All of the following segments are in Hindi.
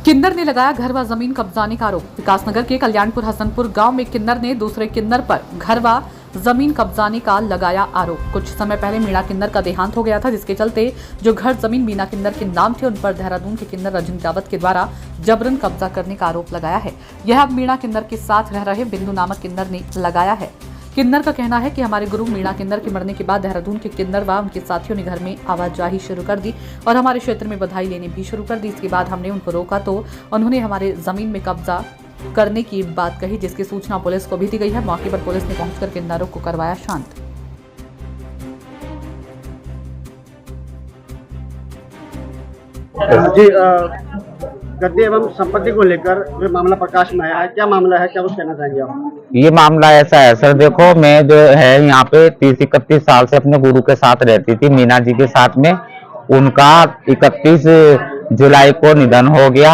किन्नर ने लगाया घर व जमीन कब्जाने का आरोप। विकासनगर के कल्याणपुर हसनपुर गांव में किन्नर ने दूसरे किन्नर पर घर व जमीन कब्जाने का लगाया आरोप। कुछ समय पहले मीणा किन्नर का देहांत हो गया था, जिसके चलते जो घर जमीन मीणा किन्नर के नाम थे उन पर देहरादून के किन्नर रजनी रावत के द्वारा जबरन कब्जा करने का आरोप लगाया है। यह अब मीणा किन्नर के साथ रह रहे बिंदु नामक किन्नर ने लगाया है। किन्नर का कहना है कि हमारे गुरु मीणा किन्नर के मरने के बाद देहरादून के किन्नर व उनके साथियों ने घर में आवाजाही शुरू कर दी और हमारे क्षेत्र में बधाई लेने भी शुरू कर दी। इसके बाद हमने उनको रोका तो उन्होंने हमारे जमीन में कब्जा करने की बात कही, जिसकी सूचना पुलिस को भी दी गई है। मौके पर पुलिस ने पहुंचकर किन्नरों को करवाया शांत। जी, गद्दी एवं संपत्ति को लेकर जो मामला प्रकाश में आया है, क्या मामला है, क्या कुछ कहना चाहेंगे आप? ये मामला ऐसा है सर, देखो मैं जो है यहाँ पे 30-31 साल से अपने गुरु के साथ रहती थी, मीना जी के साथ में। उनका 31 जुलाई को निधन हो गया।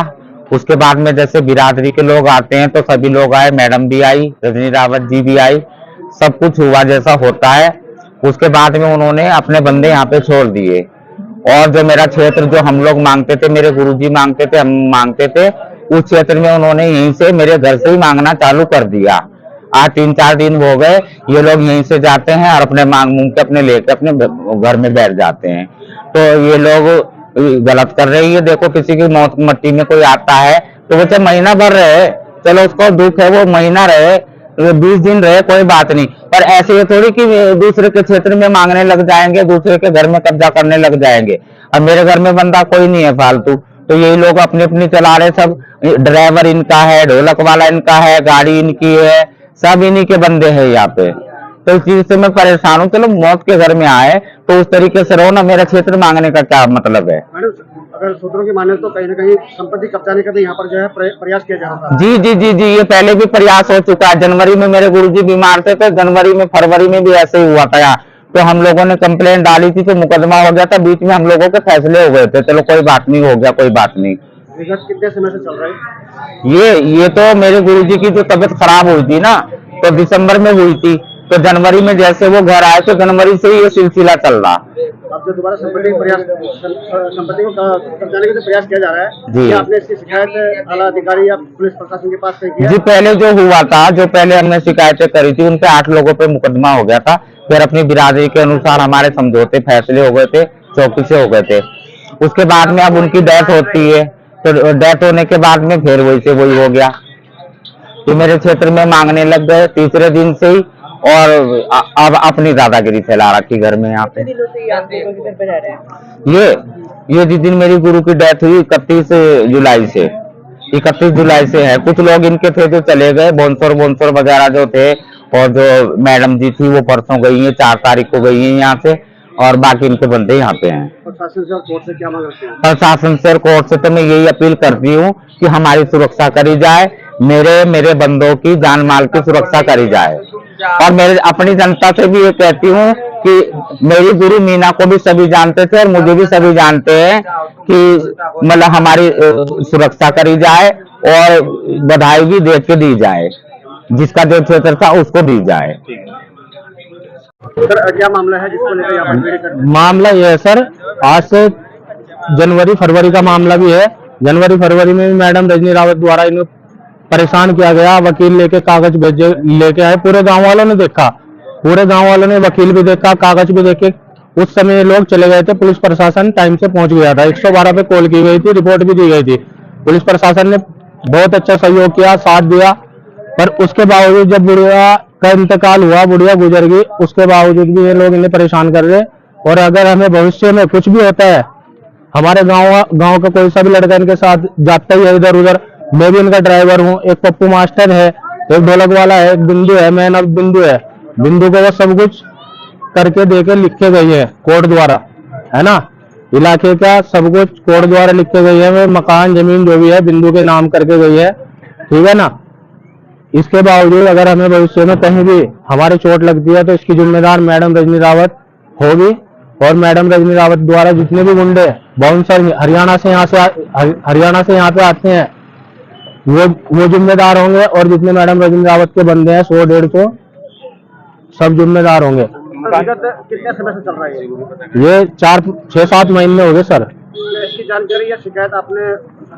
उसके बाद में जैसे बिरादरी के लोग आते हैं तो सभी लोग आए, मैडम भी आई, रजनी रावत जी भी आई, सब कुछ हुआ जैसा होता है। उसके बाद में उन्होंने अपने बंदे यहाँ पे छोड़ दिए और जो मेरा क्षेत्र जो हम लोग मांगते थे, मेरे गुरुजी मांगते थे, हम मांगते थे, उस क्षेत्र में उन्होंने यहीं से मेरे घर से ही मांगना चालू कर दिया। आज 3-4 दिन हो गए, ये लोग यहीं से जाते हैं और अपने मांग के अपने लेके अपने घर में बैठ जाते हैं। तो ये लोग गलत कर रहे हैं। ये देखो, किसी की मौत मट्टी में कोई आता है तो वो चाहे महीना भर रहे, चलो उसको दुख है, वो महीना रहे, 20 दिन रहे, कोई बात नहीं, पर ऐसे ये थोड़ी कि दूसरे के क्षेत्र में मांगने लग जाएंगे, दूसरे के घर में कब्जा करने लग जाएंगे। अब मेरे घर में बंदा कोई नहीं है फालतू, तो यही लोग अपनी अपनी चला रहे। सब ड्राइवर इनका है, ढोलक वाला इनका है, गाड़ी इनकी है, सब इन्हीं के बंदे हैं यहाँ पे। तो इस चीज से मैं परेशान हूँ। चलो मौत के घर में आए तो उस तरीके से रहो ना, मेरा क्षेत्र मांगने का क्या मतलब है? अगर सूत्रों की माने तो कहीं ना कहीं संपत्ति कब्जाने का भी यहाँ पर जो है प्रयास किया जा रहा था। जी जी जी जी, ये पहले भी प्रयास हो चुका है। जनवरी में मेरे गुरुजी बीमार थे, तो जनवरी में फरवरी में भी ऐसे ही हुआ था। तो हम लोगों ने कंप्लेंट डाली थी तो मुकदमा हो गया था, बीच में हम लोगों के फैसले हो गए थे। चलो कोई बात नहीं, हो गया, कोई बात नहीं। विगत कितने समय से चल रहा है ये तो मेरे गुरुजी की जो तबीयत खराब हुई थी ना, तो दिसंबर में हुई थी, तो जनवरी में जैसे वो घर आए तो जनवरी से ही ये सिलसिला चल रहा। अब जो दोबारा संपत्ति को कब्जाने का जो प्रयास किया जा रहा है, जी, आपने इसकी शिकायत आला अधिकारी या पुलिस प्रशासन के पास किया? जी, पहले जो हुआ था, जो पहले हमने शिकायतें करी थी, उन पे 8 लोगों पे मुकदमा हो गया था। फिर अपनी बिरादरी के अनुसार हमारे समझौते फैसले हो गए थे, चौकी से हो गए थे। उसके बाद में अब उनकी डेथ होती है, तो डेथ होने के बाद में फिर वही हो गया कि मेरे क्षेत्र में मांगने लग गए तीसरे दिन से ही, और अब अपनी दादागिरी फैला रखी घर में। यहाँ पे ये जिस दिन मेरी गुरु की डेथ हुई 31 जुलाई से, 31 जुलाई से है। कुछ लोग इनके थे जो चले गए, बोनसोर वगैरह जो थे, और जो मैडम जी थी वो परसों गई है, 4 तारीख को गई है यहाँ से, और बाकी इनके बंदे यहाँ पे हैं। प्रशासन से और कोर्ट से क्या मांग रखते हैं? प्रशासन से और कोर्ट से तो मैं यही अपील करती हूँ कि हमारी सुरक्षा करी जाए, मेरे बंदों की जान माल की सुरक्षा करी जाए। और मेरे अपनी जनता से भी ये कहती हूँ कि मेरी गुरु मीना को भी सभी जानते थे और मुझे भी सभी जानते हैं कि मतलब हमारी सुरक्षा करी जाए और बधाई भी देख के दी जाए, जिसका जो क्षेत्र था उसको दी जाए। सर, क्या मामला है जिसको लेकर यहाँ पर? मामला ये है सर, आज से जनवरी फरवरी का मामला भी है। जनवरी फरवरी में भी मैडम रजनी रावत द्वारा इन्हें परेशान किया गया, वकील लेके कागज भेजे लेके आए। पूरे गांव वालों ने देखा, पूरे गांव वालों ने वकील भी देखा, कागज भी देखे। उस समय लोग चले गए थे, पुलिस प्रशासन टाइम से पहुंच गया था। 112 पे कॉल की गई थी, रिपोर्ट भी दी गई थी। पुलिस प्रशासन ने बहुत अच्छा सहयोग किया, साथ दिया, पर उसके बावजूद जब बुढ़िया का इंतकाल हुआ, बुढ़िया गुजर गई, उसके बावजूद भी ये लोग इन्हें परेशान कर रहे। और अगर हमें भविष्य में कुछ भी होता है, हमारे गांव का कोई सा भी लड़का इनके साथ जाता ही है इधर उधर। मैं भी इनका ड्राइवर हूँ, एक पप्पू मास्टर है, एक ढोलक वाला है, एक बिंदु है, मैन अब बिंदु है। बिंदु को वो सब कुछ करके देके लिखे गई है कोर्ट द्वारा, है ना, इलाके का सब कुछ कोर्ट द्वारा लिखे गई है। मकान जमीन जो भी है बिंदु के नाम करके गई है, ठीक है ना। इसके बावजूद अगर हमें भविष्य में कहीं भी हमारे चोट लगती है तो इसकी जिम्मेदार मैडम रजनी रावत होगी। और मैडम रजनी रावत द्वारा जितने भी गुंडे बाउंसर हरियाणा से यहाँ पे आते हैं वो जिम्मेदार होंगे, और जितने मैडम रजनी रावत के बंदे हैं 100-150 सब जिम्मेदार होंगे। कितने समय से चल रहा है ये 4-6-7 महीने हो गए सर। इसकी जानकारी या शिकायत आपने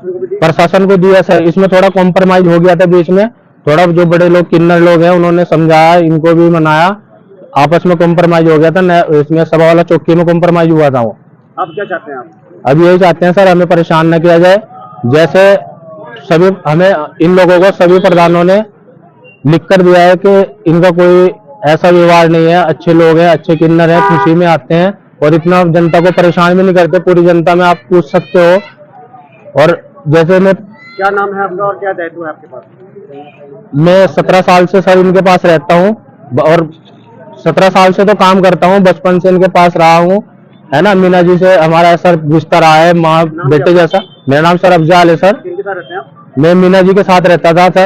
प्रशासन को भी दी? प्रशासन को दिया सर, इसमें थोड़ा कॉम्प्रोमाइज हो गया था बीच में, थोड़ा जो बड़े लोग किन्नर लोग हैं उन्होंने समझाया, इनको भी मनाया, आपस में कॉम्प्रोमाइज हो गया था, इसमें सभा वाला चौकी में कॉम्प्रोमाइज हुआ था वो। आप क्या चाहते हैं आप? अब यही चाहते हैं सर, हमें परेशान न किया जाए, जैसे सभी हमें इन लोगों को सभी प्रधानों ने लिख कर दिया है कि इनका कोई ऐसा व्यवहार नहीं है, अच्छे लोग हैं, अच्छे किन्नर हैं, खुशी में आते हैं और इतना जनता को परेशान भी नहीं करते, पूरी जनता में आप पूछ सकते हो। और जैसे क्या नाम है आपका और क्या दायित्व है आपके पास? मैं 17 साल से सर इनके पास रहता हूँ और 17 साल से तो काम करता हूँ, बचपन से इनके पास रहा हूँ, है ना। मीना जी से हमारा ऐसा रिश्ता रहा है, माँ बेटे जैसा। मेरा नाम सर अफजाल है सर। किनके साथ रहते हैं आप? मैं मीना जी के साथ रहता था सर।